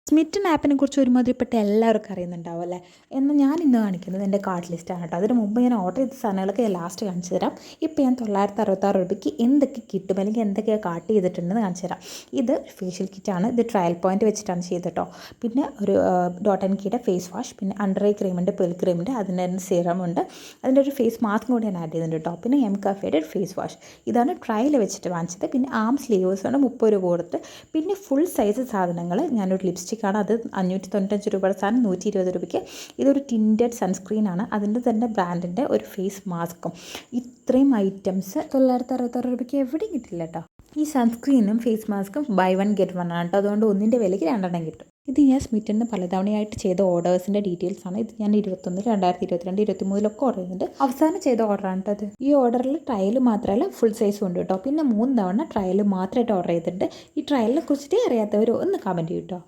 Smitten ആപ്പിനെ കുറിച്ച് ഒരുമാതിരിപ്പെട്ട എല്ലാവർക്കും അറിയുന്നുണ്ടാവും അല്ലേ. എന്നാൽ ഞാൻ ഇന്ന് കാണിക്കുന്നത് എൻ്റെ കാർട്ട് ലിസ്റ്റാണ് കേട്ടോ. അതിന് മുമ്പ് ഞാൻ ഓർഡർ ചെയ്ത സാധനങ്ങളൊക്കെ ഞാൻ ലാസ്റ്റ് കാണിച്ചു തരാം. ഇപ്പോൾ ഞാൻ 966 രൂപയ്ക്ക് എന്തൊക്കെ കിട്ടും അല്ലെങ്കിൽ എന്തൊക്കെയാണ് കാർട്ട് ചെയ്തിട്ടുണ്ടെന്ന് കാണിച്ചു തരാം. ഇത് ഫേഷ്യൽ കിറ്റാണ്. ഇത് ട്രയൽ പോയിന്റ് വെച്ചിട്ടാണ് ചെയ്തത് കേട്ടോ. പിന്നെ ഒരു ഡോട്ട് ആൻഡ് കീയുടെ ഫേസ് വാഷ്, പിന്നെ അണ്ടർ ഐ ക്രീമുണ്ട്, പെൽ ക്രീമുണ്ട്, അതിൻ്റെ തന്നെ സിറമുണ്ട്, അതിൻ്റെ ഒരു ഫേസ് മാസ്കും കൂടി ഞാൻ ആഡ് ചെയ്തിട്ടുണ്ട് കേട്ടോ. പിന്നെ എം കഫേയുടെ ഒരു ഫേസ് വാഷ്. ഇതാണ് ട്രയൽ വെച്ചിട്ട് വാങ്ങിച്ചത്. പിന്നെ ആം സ്ലീവേഴ്സാണ് 30 രൂപ കൊടുത്ത്. പിന്നെ ഫുൾ സൈസ് സാധനങ്ങൾ ഞാനൊരു ലിപ്സ്റ്റിക് ആണ്. അത് 595 രൂപയുടെ സാധനം 120 രൂപയ്ക്ക്. ഇതൊരു ടിൻറ്റഡ് സൺസ്ക്രീനാണ്. അതിൻ്റെ തന്നെ ബ്രാൻഡിൻ്റെ ഒരു ഫേസ് മാസ്കും. ഇത്രയും ഐറ്റംസ് 966 രൂപയ്ക്ക് എവിടെയും കിട്ടില്ല കേട്ടോ. ഈ സൺസ്ക്രീനും ഫേസ് മാസ്കും ബൈ വൺ ഗെറ്റ് വൺ ആണ് കേട്ടോ. അതുകൊണ്ട് ഒന്നിൻ്റെ വിലയ്ക്ക് രണ്ടെണ്ണം കിട്ടും. ഇത് ഞാൻ സ്മിറ്റന്ന് പലതവണയായിട്ട് ചെയ്ത ഓർഡേഴ്സിൻ്റെ ഡീറ്റെയിൽസ് ആണ്. ഇത് ഞാൻ 21, 2022, 23 ഓർഡർ ചെയ്യുന്നുണ്ട്. അവസാനം ചെയ്ത ഓർഡറാണ് കേട്ടോ അത്. ഈ ഓർഡറിൽ ട്രയൽ മാത്രമല്ല ഫുൾ സൈസും ഉണ്ട് കേട്ടോ. പിന്നെ 3 തവണ ട്രയൽ മാത്രമായിട്ട് ഓർഡർ ചെയ്തിട്ടുണ്ട്. ഈ ട്രയലിനെ കുറിച്ചിട്ട് അറിയാത്തവർ ഒന്ന് കമൻറ്റ് ചെയ്യും കേട്ടോ.